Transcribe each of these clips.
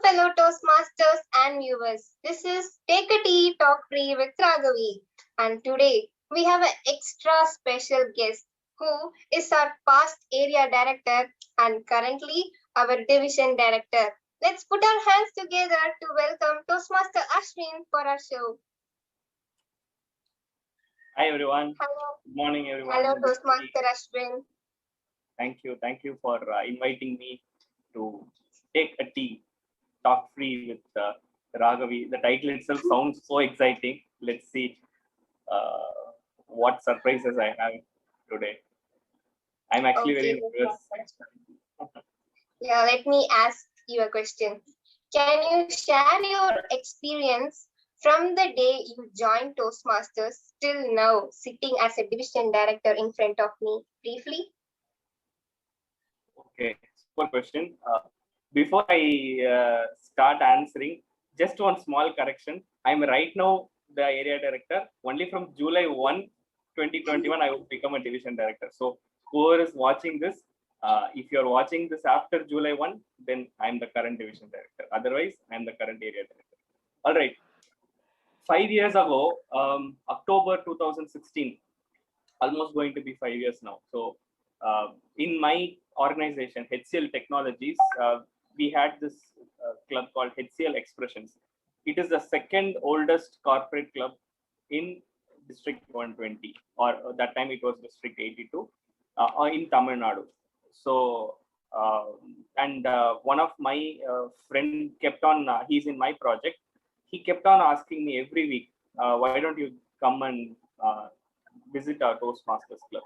fellow Toastmasters and viewers. This is Take a Tea, Talk Free with Ragavi. And today we have an extra special guest who is our past area director and currently our division director. Let's put our hands together to welcome Toastmaster Aswin for our show. Hi everyone. Hello. Good morning everyone. Hello Toastmaster Aswin. Thank you for inviting me to Take a Tea, Talk Free with Ragavi. The title itself sounds so exciting. Let's see what surprises I have today. I'm actually very nervous. Yeah, let me ask you a question. Can you share your experience from the day you joined Toastmasters till now, sitting as a division director in front of me, briefly? Okay, super question. Before I start answering, just one small correction. I'm right now the area director. Only from July 1, 2021, I will become a division director. So whoever is watching this, if you're watching this after July 1, then I'm the current division director. Otherwise, I'm the current area director. All right. 5 years ago, October 2016, almost going to be 5 years now. So in my organization, HCL Technologies, we had this club called HCL Expressions. It is the second oldest corporate club in District 120, or that time it was District 82, in Tamil Nadu. So, one of my friend kept on, he's in my project, he kept on asking me every week, why don't you come and visit our Toastmasters club?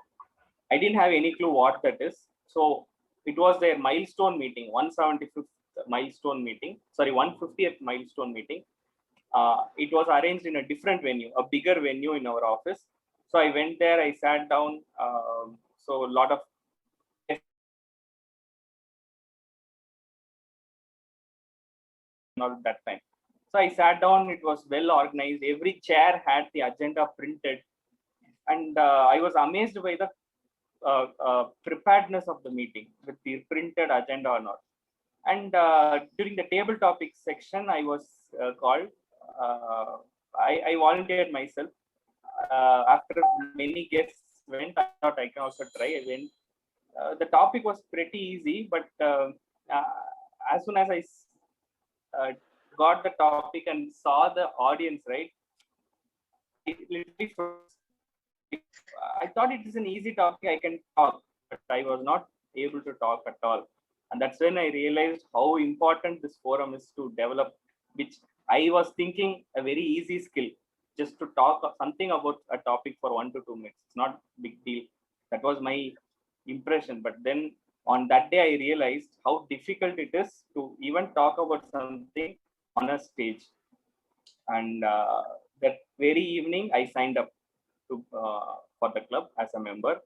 I didn't have any clue what that is. So it was their milestone meeting, 175th milestone meeting, sorry, 150th milestone meeting. It was arranged in a different venue, a bigger venue in our office. So I went there, I sat down. So a lot of not that time. So I sat down, it was well organized. Every chair had the agenda printed. And I was amazed by the preparedness of the meeting with the printed agenda or not. And during the table topics section, I was called. I volunteered myself. After many guests went, I thought I can also try. I went. The topic was pretty easy, but as soon as I got the topic and saw the audience, right, it literally froze. I thought it is an easy topic, I can talk, but I was not able to talk at all. And that's when I realized how important this forum is to develop, which I was thinking a very easy skill, just to talk something about a topic for 1 to 2 minutes. It's not a big deal. That was my impression. But then on that day, I realized how difficult it is to even talk about something on a stage. And that very evening, I signed up to for the club as a member.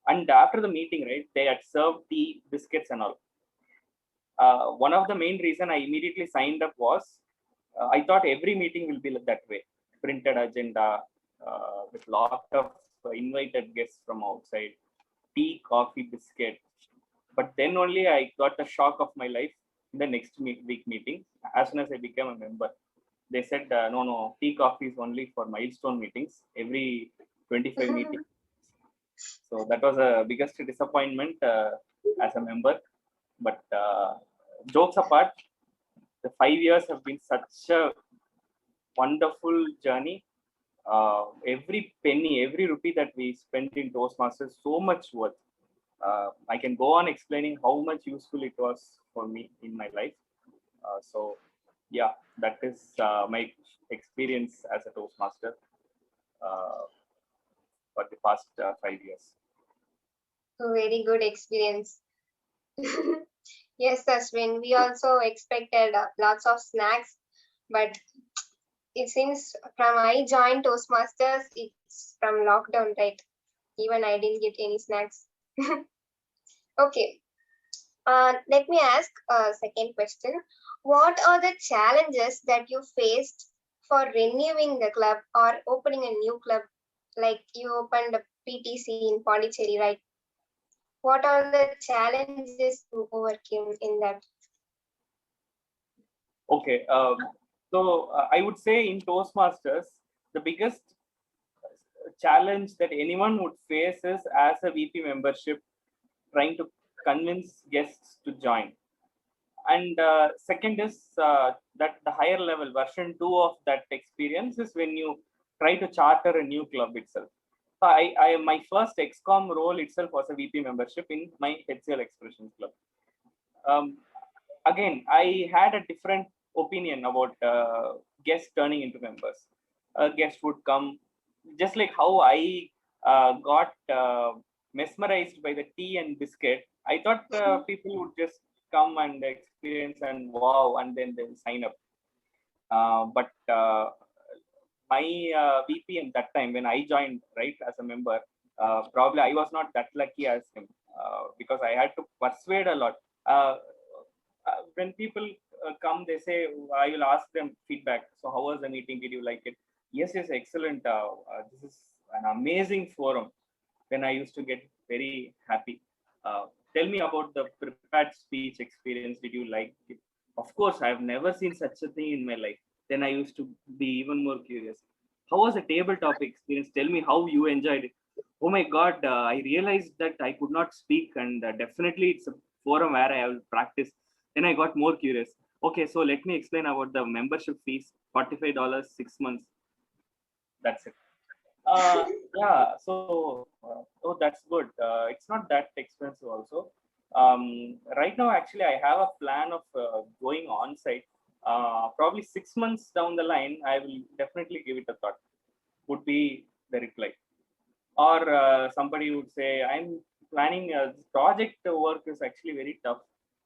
And after the meeting, right, they had served tea, biscuits, and all. One of the main reason I immediately signed up was I thought every meeting will be that way, printed agenda with lot of invited guests from outside, tea, coffee, biscuit. But then only I got the shock of my life in the next week meeting. As soon as I became a member, they said, no, tea, coffee is only for milestone meetings, every 25 meetings. So that was a biggest disappointment as a member. But jokes apart, the 5 years have been such a wonderful journey. Every penny, every rupee that we spent in Toastmasters, so much worth. I can go on explaining how much useful it was for me in my life. So yeah, that is my experience as a Toastmaster for the past 5 years. Very good experience. Yes, Aswin, we also expected lots of snacks, but it seems from I joined Toastmasters, it's from lockdown, right? Even I didn't get any snacks. Okay, let me ask a second question. What are the challenges that you faced for renewing the club or opening a new club? Like you opened a PTC in Pondicherry, right? What are the challenges you overcame in that? Okay. So I would say in Toastmasters, the biggest challenge that anyone would face is as a VP membership trying to convince guests to join. And second is that the higher level version 2 of that experience is when you try to charter a new club itself. So my first XCOM role itself was a VP membership in my HCL Expressions Club. Again, I had a different opinion about guests turning into members. Guests would come, just like how I got mesmerized by the tea and biscuit. I thought people would just come and experience and wow, and then they'll sign up. But my VPM that time when I joined, right, as a member, probably I was not that lucky as him because I had to persuade a lot. When people come, they say, I will ask them feedback. So, how was the meeting? Did you like it? Yes, yes, excellent. This is an amazing forum. Then I used to get very happy. Tell me about the prepared speech experience. Did you like it? Of course, I have never seen such a thing in my life. Then I used to be even more curious. How was the tabletop experience? Tell me how you enjoyed it. Oh my God, I realized that I could not speak, and definitely it's a forum where I will practice. Then I got more curious. Okay, so let me explain about the membership fees, $45, 6 months. That's it. Yeah, so oh, that's good. It's not that expensive also. Right now, actually, I have a plan of going on site. Probably 6 months down the line, I will definitely give it a thought. Would be the reply. Or somebody would say, I'm planning this project work is actually very tough.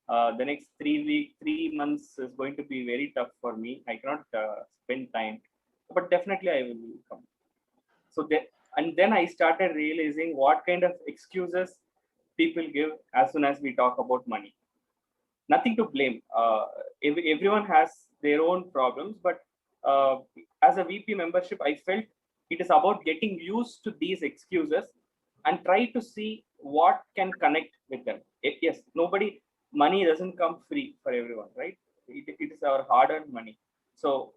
The next 3 months is going to be very tough for me. I cannot spend time, but definitely I will come. So and then I started realizing what kind of excuses people give as soon as we talk about money. Nothing to blame. Everyone has their own problems, but as a VP membership, I felt it is about getting used to these excuses and try to see what can connect with them. Yes, money doesn't come free for everyone, right? It is our hard-earned money. So,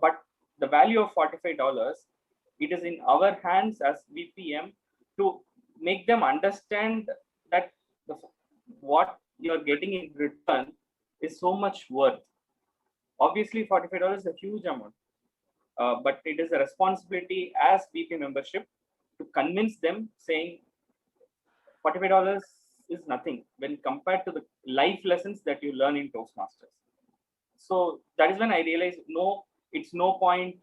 but the value of $45, it is in our hands as VPM to make them understand that what you're getting in return is so much worth. Obviously, $45 is a huge amount, but it is a responsibility as VP membership to convince them, saying $45 is nothing when compared to the life lessons that you learn in Toastmasters. So that is when I realized, no, it's no point,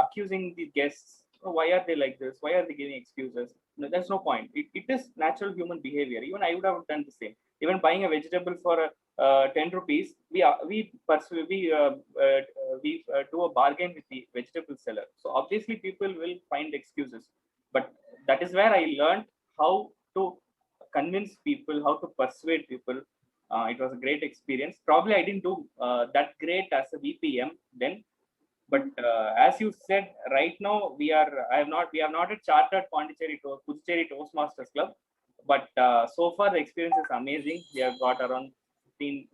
accusing the guests. Oh, why are they like this? Why are they giving excuses? No, there's no point. It is natural human behavior. Even I would have done the same. Even buying a vegetable for 10 rupees, we do a bargain with the vegetable seller. So obviously people will find excuses. But that is where I learned how to convince people, how to persuade people. It was a great experience. Probably I didn't do that great as a VPM then, but as you said, right now we have not a chartered Puducherry Toastmasters Club, but so far the experience is amazing. We have got around 15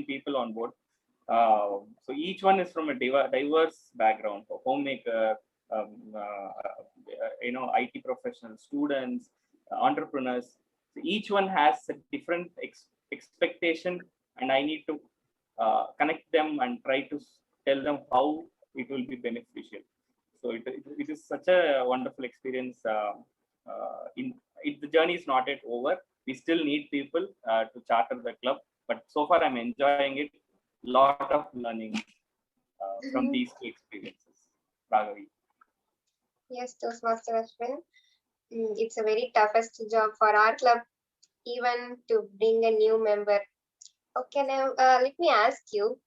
people on board. So each one is from a diverse background: so homemaker, IT professionals, students, entrepreneurs. So each one has a different expectation, and I need to connect them and try to tell them how it will be beneficial. So it is such a wonderful experience. The journey is not yet over. We still need people to charter the club, but so far I'm enjoying it. Lot of learning from these two experiences. Ragavi. Yes, Toastmaster Aswin. It's a very toughest job for our club, even to bring a new member. Okay, now let me ask you,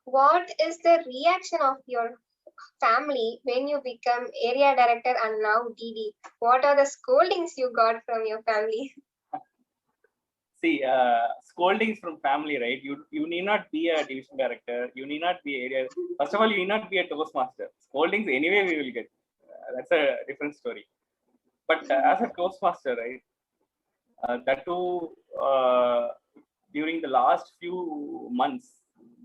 what is the reaction of your family when you become area director and now DD? What are the scoldings you got from your family? See, scoldings from family, right? You need not be a division director. You need not be area. First of all, you need not be a Toastmaster. Scoldings anyway we will get. That's a different story. But as a Toastmaster, right? That too, during the last few months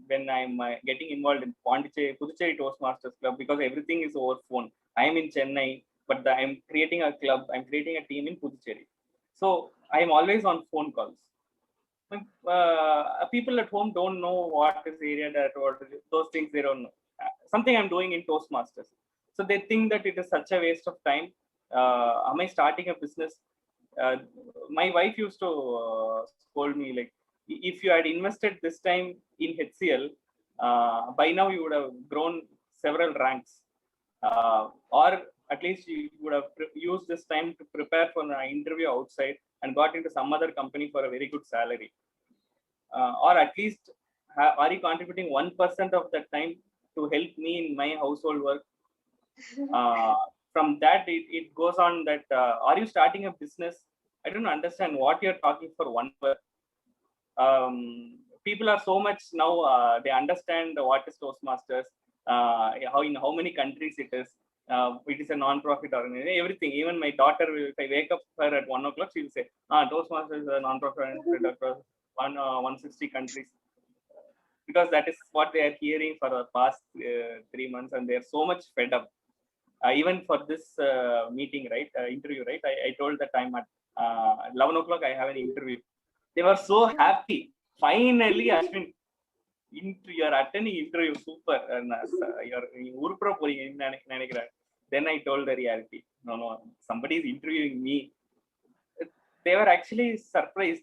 when I'm getting involved in Puducherry Toastmasters Club, because everything is over phone. I am in Chennai, but I'm creating a club, I'm creating a team in Puducherry. So I'm always on phone calls. People at home don't know what is area that, what is those things they don't know. Something I'm doing in Toastmasters. So they think that it is such a waste of time. Am I starting a business? Uh, my wife used to scold me like, if you had invested this time in HCL, by now you would have grown several ranks, or at least you would have used this time to prepare for an interview outside and got into some other company for a very good salary, or at least are you contributing 1% of that time to help me in my household work? From that it goes on that, are you starting a business? I don't understand what you're talking for 1 hour. People are so much now, they understand what is Toastmasters, how in how many countries it is. It is a non-profit organization, everything. Even my daughter, if I wake up her at 1 o'clock, she will say, Toastmasters is a non-profit organization across 160 countries, because that is what they are hearing for the past 3 months, and they are so much fed up. Even for this meeting, right, interview, right, I told that I'm at 11 o'clock, I have an interview. They were so happy. Finally, Aswin, you're attending interview, super. And you're urupra poringa nenikiren. Then I told the reality. No, somebody is interviewing me. They were actually surprised.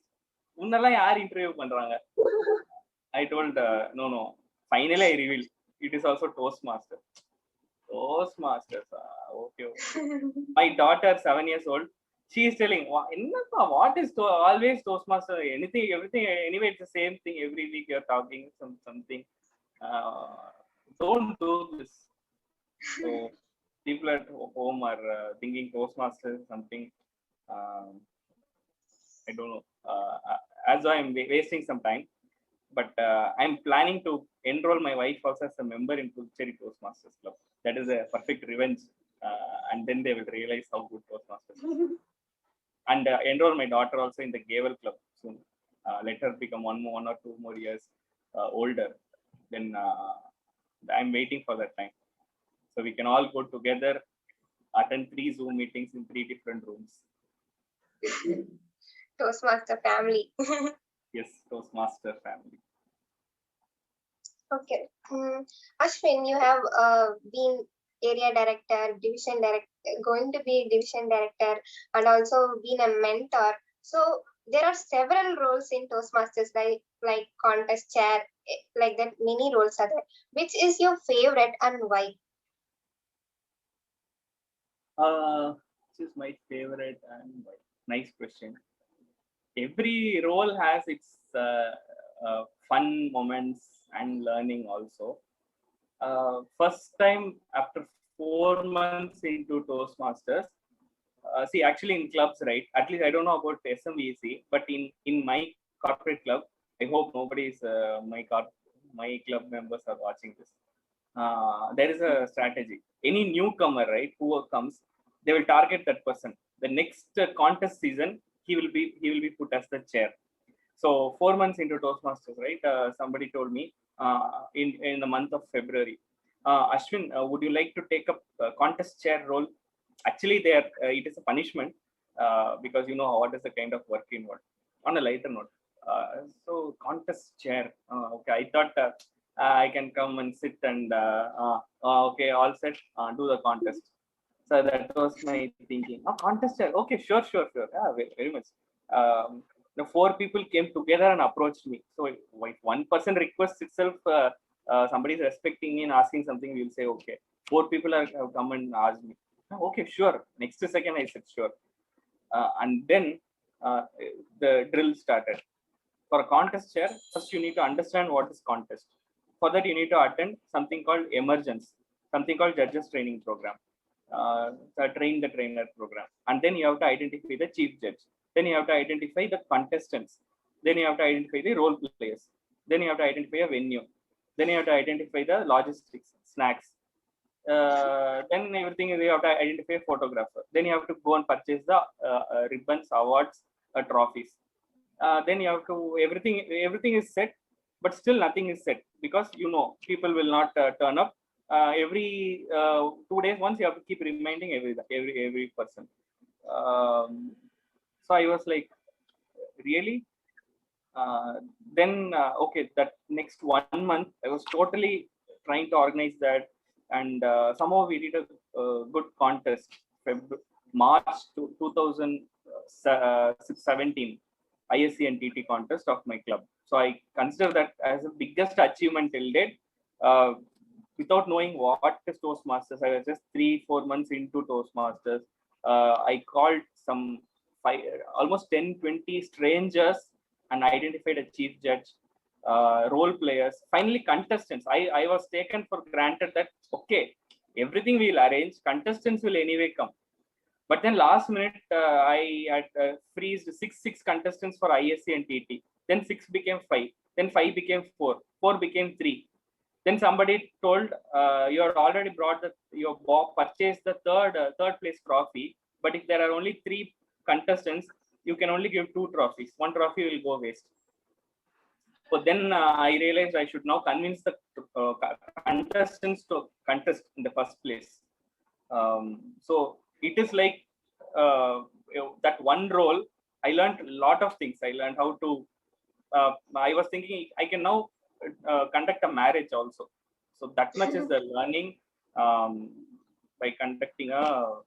Unnala yaar interview pandranga? I told, no. Finally, I revealed it is also Toastmaster. Toastmasters. Okay. My daughter, 7 years old, she is telling, what is always Toastmaster? Anything, everything. Anyway, it's the same thing. Every week you're talking something. Don't do this. So people at home are thinking Toastmasters is something. I don't know. As I'm wasting some time, but I'm planning to enroll my wife also as a member in Puducherry Toastmasters Club. That is a perfect revenge, and then they will realize how good Toastmasters is. And enroll my daughter also in the Gavel Club soon. Let her become one or 2 more years older. Then I'm waiting for that time, so we can all go together, attend 3 Zoom meetings in 3 different rooms. Toastmaster family. Yes, Toastmaster family. Okay. Aswin, you have been area director, division director, going to be division director, and also been a mentor. So there are several roles in Toastmasters, like contest chair, like that. Many roles are there. Which is your favorite and why? This is my favorite and why? Nice question. Every role has its fun moments and learning also. First time after 4 months into Toastmasters, see, actually in clubs, right, at least I don't know about SMVEC, but in my corporate club, I hope nobody is my club members are watching this. There is a strategy. Any newcomer, right, who comes, they will target that person. The next contest season, he will be put as the chair. So 4 months into Toastmasters, right, somebody told me in the month of February, Ashwin, would you like to take up contest chair role? Actually, it is a punishment, because you know what is the kind of work involved. On a lighter note, so contest chair, okay, I thought I can come and sit and okay, all set, do the contest. So that was my thinking. Oh, contest chair, okay, sure. Yeah, very much. The 4 people came together and approached me. So if one person requests itself, somebody is respecting me and asking something, we will say okay. 4 people have come and asked me. Oh, okay, sure. Next second, I said sure. And then the drill started. For a contest chair, first you need to understand what is contest. For that, you need to attend something called emergence, something called judges training program, train the trainer program. And then you have to identify the chief judge. Then you have to identify the contestants. Then you have to identify the role players. Then you have to identify a venue. Then you have to identify the logistics, snacks. Then everything you have to identify a photographer. Then you have to go and purchase the ribbons, awards, trophies. then you have to everything is set, but still nothing is set because people will not turn up. Every 2 days once you have to keep reminding every person. um, so I was like, really? uh, then okay, that next 1 month I was totally trying to organize that, and somehow we did a good contest. March 2017 ISC and TT contest of my club. So I consider that as the biggest achievement till date. uh, Without knowing what is Toastmasters, I was just 3-4 months into Toastmasters. I called some five, almost 10-20 strangers and identified a chief judge, role players, finally contestants. I was taken for granted that, okay, everything we'll arrange, contestants will anyway come. But then last minute, I had freezed six contestants for ISC and TT. Then six became five. Then five became four. Four became three. Then somebody told, you had already brought your purchased the third place trophy. But if there are only three contestants, you can only give two trophies. One trophy will go waste. So then I realized I should now convince the contestants to contest in the first place. So it is like that one role. I learned a lot of things. I learned how to. I was thinking I can now conduct a marriage also. So that much is the learning by conducting a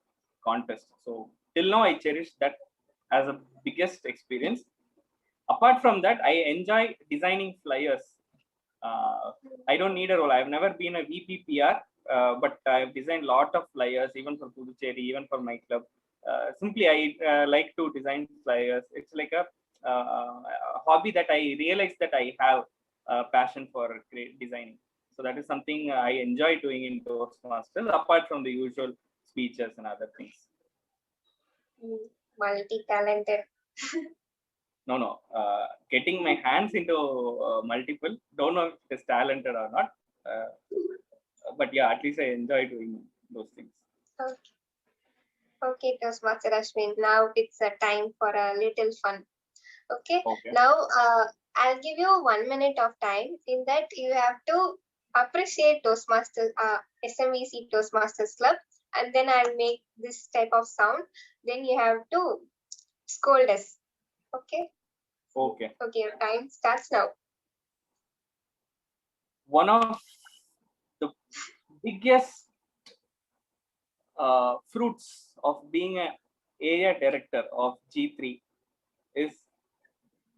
contest. So till now I cherish that as a biggest experience. Apart from that, I enjoy designing flyers. I don't need a role. I've never been a VPPR, but I've designed a lot of flyers, even for Puducherry, even for my club. Simply, I like to design flyers. It's like a hobby that I realized that I have a passion for designing. So that is something I enjoy doing in Toastmasters, apart from the usual speeches and other things. Multi-talented. No. Getting my hands into multiple, don't know if it's talented or not. But yeah, at least I enjoy doing those things. Okay, Toastmaster Aswin. Now it's a time for a little fun. Okay. Okay. Now I'll give you 1 minute of time. In that you have to appreciate Toastmasters, SMVEC Toastmasters Club, and then I'll make this type of sound. Then you have to scold us. Okay. Okay. Okay, your time starts now. One of the biggest fruits of being an area director of G3 is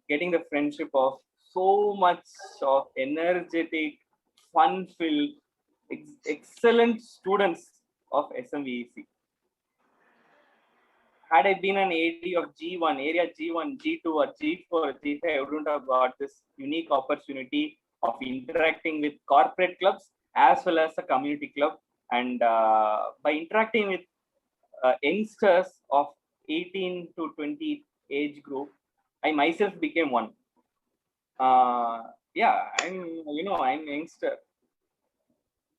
getting the friendship of so much of energetic, fun-filled, excellent students of SMVEC. Had I been an AD of G1, area G1, G2, or G4, or G5, I wouldn't have got this unique opportunity of interacting with corporate clubs as well as a community club. And by interacting with youngsters of 18 to 20 age group, I myself became one. Yeah, I'm youngster.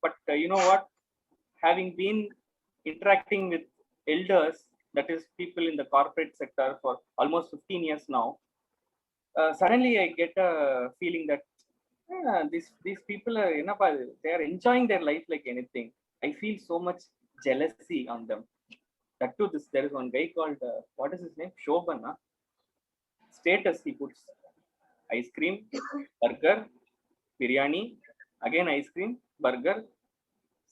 But you know what? Having been interacting with elders, that is people in the corporate sector for almost 15 years now, suddenly I get a feeling that these people are, they are enjoying their life like anything. I feel so much jealousy on them. That too, there is one guy called what is his name? Shoban. Status he puts: ice cream, burger, biryani, again ice cream, burger,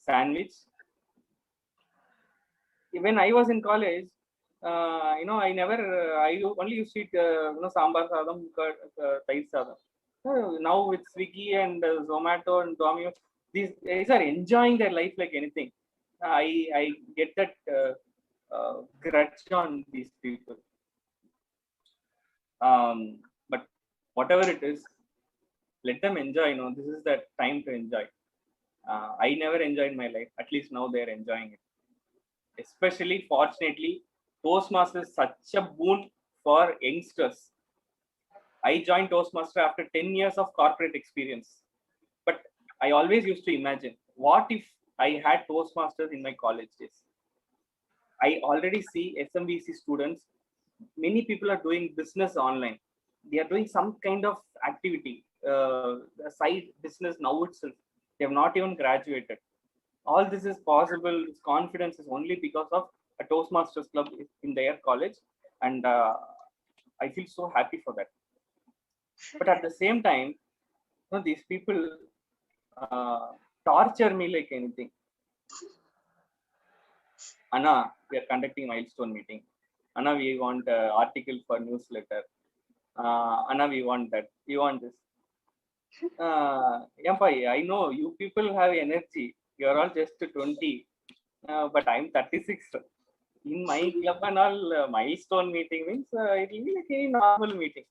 sandwich. When I was in college, I only used to eat, sambar sadam, tair sadam. Now with Swiggy and Zomato and Domino, these guys are enjoying their life like anything. I get that grudge on these people. But whatever it is, let them enjoy. This is the time to enjoy. I never enjoyed my life. At least now they're enjoying it. Especially, fortunately, Toastmasters is such a boon for youngsters. I joined Toastmaster after 10 years of corporate experience. But I always used to imagine, what if I had Toastmasters in my college days? I already see SMVC students, many people are doing business online. they are doing some kind of activity, a side business now itself. They have not even graduated. All this is possible. This confidence is only because of a Toastmasters club in their college, and I feel so happy for that. But at the same time, these people torture me like anything. Anna, we are conducting milestone meeting. Anna, we want article for newsletter. Anna, we want that. We want this. I know you people have energy. You are all just 20, but I'm 36. In my club and all, milestone meeting means it will be like a normal meeting.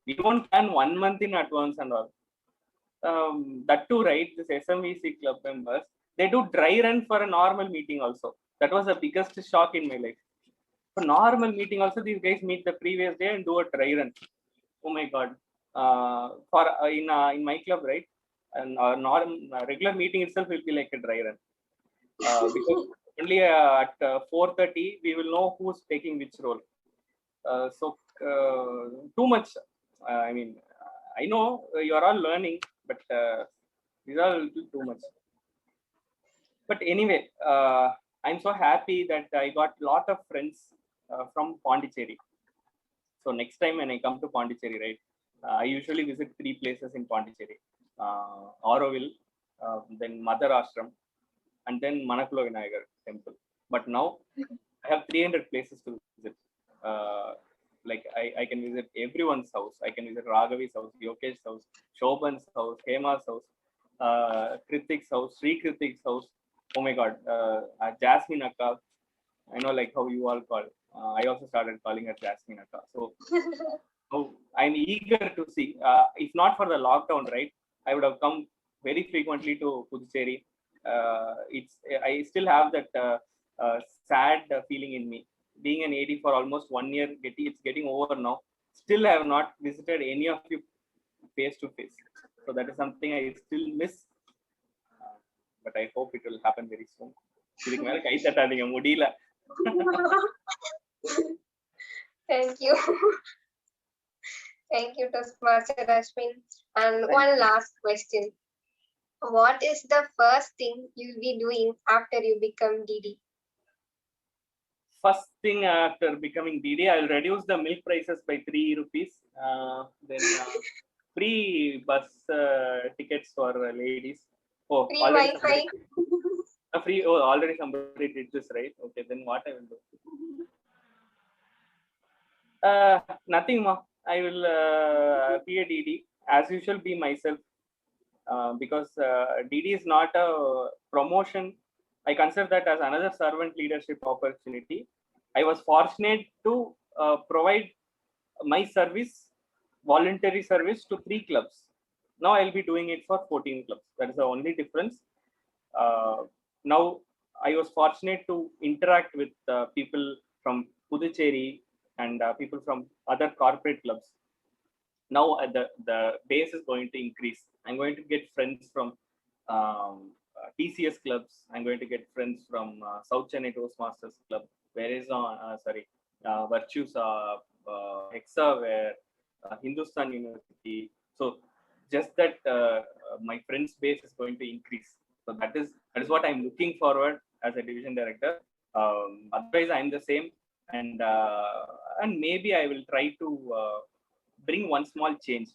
We don't plan 1 month in advance and all. That too, right? This SMVEC club members, they do dry run for a normal meeting also. That was the biggest shock in my life. For normal meeting also, these guys meet the previous day and do a dry run. Oh my god! In my club, right? And our regular meeting itself will be like a dry run, because only at 4:30 we will know who's taking which role. Too much. I mean, I know you are all learning, but these are a little too much. But anyway, I'm so happy that I got a lot of friends from Pondicherry. So next time when I come to Pondicherry, right, I usually visit 3 places in Pondicherry: Auroville, then Mother Ashram, and then Manakula Vinayagar temple. But now I have 300 places to visit. Like I can visit everyone's house. I can visit Ragavi's house, Yokesh's house, Shobhan's house, Hema's house, Kritik's house, Sri Kritik's house. Oh my God, Jasmine Akka. I know like how you all call. I also started calling her Jasmine Akka. So I'm eager to see. If not for the lockdown, right, I would have come very frequently to Puducherry. I still have that sad feeling in me. Being an AD for almost 1 year, it's getting over now. Still, I have not visited any of you face to face. So that is something I still miss. But I hope it will happen very soon. Thank you. Thank you, Toastmaster Aswin. And one last question. What is the first thing you'll be doing after you become DD? First thing after becoming DD, I'll reduce the milk prices by 3 rupees. Then free bus tickets for ladies. Oh, free Wi-Fi. Free. Oh, already somebody did this, right? Okay, then what I will do? Nothing more. I will be a DD as usual. Be myself, because DD is not a promotion. I consider that as another servant leadership opportunity. I was fortunate to provide my service, voluntary service, to 3 clubs. Now I'll be doing it for 14 clubs. That is the only difference. Now I was fortunate to interact with people from Puducherry and people from other corporate clubs. Now the base is going to increase. I'm going to get friends from TCS clubs. I'm going to get friends from South Chennai Toastmasters Club, Virtues, Hexaware, Hindustan University. So just that my friends base is going to increase. So that is what I'm looking forward as a division director. Otherwise, I'm the same, and maybe I will try to bring one small change.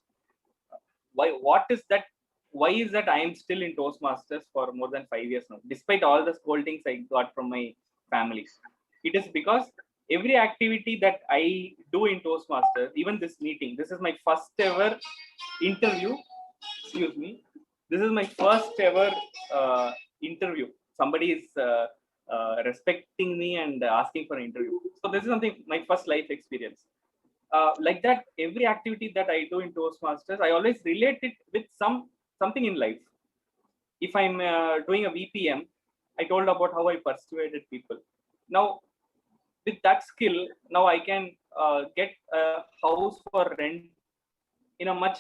What is that? Why is that I am still in Toastmasters for more than 5 years now, despite all the scoldings I got from my family? It is because every activity that I do in Toastmasters, even this meeting, this is my first ever interview. Excuse me. This is my first ever interview. Somebody is respecting me and asking for an interview. So this is something, my first life experience. Like that, every activity that I do in Toastmasters, I always relate it with something in life. If I'm doing a VPM, I told about how I persuaded people. Now, with that skill, now I can get a house for rent in a much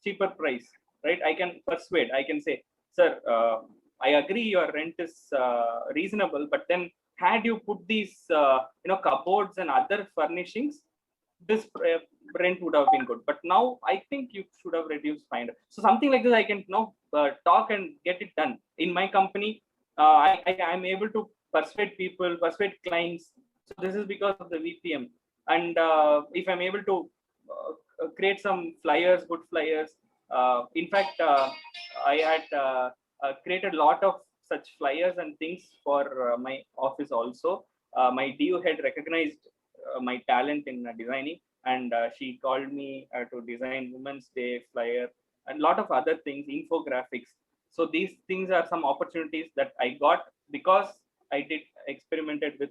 cheaper price, right? I can persuade. I can say, sir, I agree your rent is reasonable, but then had you put these cupboards and other furnishings, this rent would have been good. But now I think you should have reduced 500. So something like this, I can now talk and get it done. In my company, I'm able to persuade people, persuade clients. So this is because of the VPM. And if I'm able to create some flyers, good flyers. In fact, I had created a lot of such flyers and things for my office also. My DU had recognized my talent in designing, and she called me to design Women's Day flyer and a lot of other things, infographics. So these things are some opportunities that I got because I did experimented with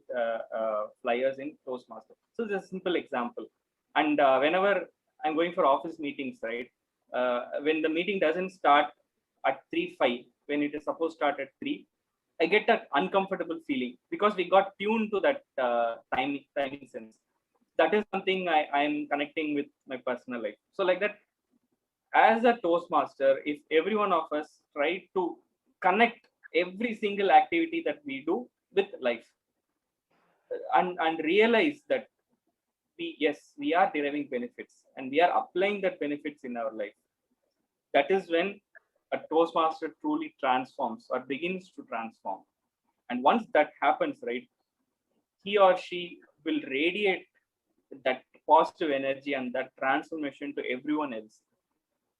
flyers in Toastmasters. So this is a simple example. And whenever I'm going for office meetings, right? When the meeting doesn't start at 3:05, when it is supposed to start at 3, I get an uncomfortable feeling because we got tuned to that timing sense. That is something I'm connecting with my personal life. So like that, as a Toastmaster, if every one of us try to connect every single activity that we do with life, and realize that we are deriving benefits and we are applying that benefits in our life, that is when a Toastmaster truly transforms or begins to transform. And once that happens, right, he or she will radiate that positive energy and that transformation to everyone else.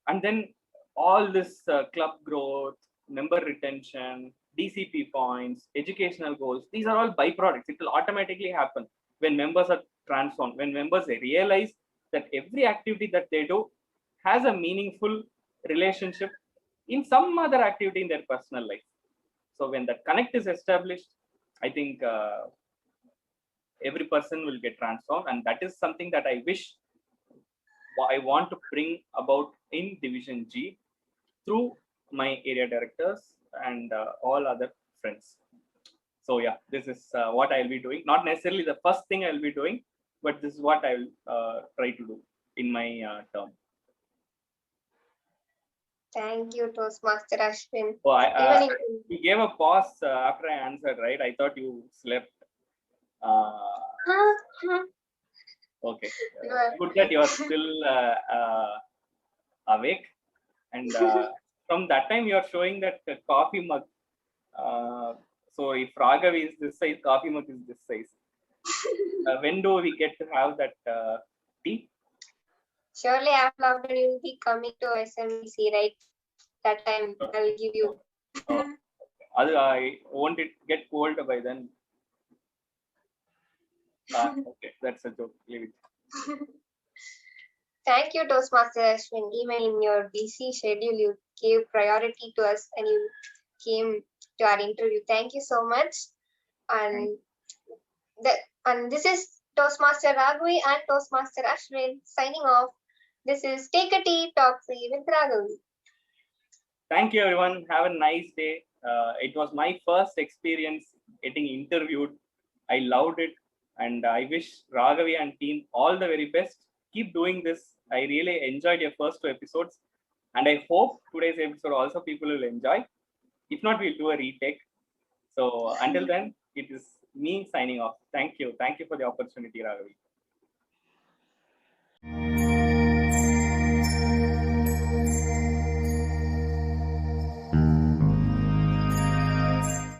And then all this club growth, member retention, DCP points, educational goals, these are all byproducts. It will automatically happen when members are transformed, when members realize that every activity that they do has a meaningful relationship in some other activity in their personal life. So when that connect is established, I think every person will get transformed, and that is something that I wish I want to bring about in Division G through my area directors and all other friends. So yeah, this is what I'll be doing. Not necessarily the first thing I'll be doing, but this is what I'll try to do in my term. Thank you, Toastmaster Aswin. Oh, Even if you gave a pause after I answered, right? I thought you slept. Okay. Good that you're still awake. And from that time, you're showing that coffee mug. So if Ragavi is this size, coffee mug is this size. When do we get to have that tea? surely after lockdown you will be coming to SMVEC, right? That time I'll give you. I won't it get cold by then? Okay, that's a joke. Leave it. Thank you, Toastmaster Aswin. Even in your busy schedule, you gave priority to us and you came to our interview. Thank you so much. And this is Toastmaster Raghavi and Toastmaster Aswin signing off. This is Take a Tea, Talk Free with Raghavi. Thank you, everyone. Have a nice day. It was my first experience getting interviewed. I loved it, and I wish Ragavi and team all the very best. Keep doing this. I really enjoyed your first 2 episodes, and I hope today's episode also people will enjoy. If not, we'll do a retake. So until then, it is me signing off. Thank you. Thank you for the opportunity, Ragavi.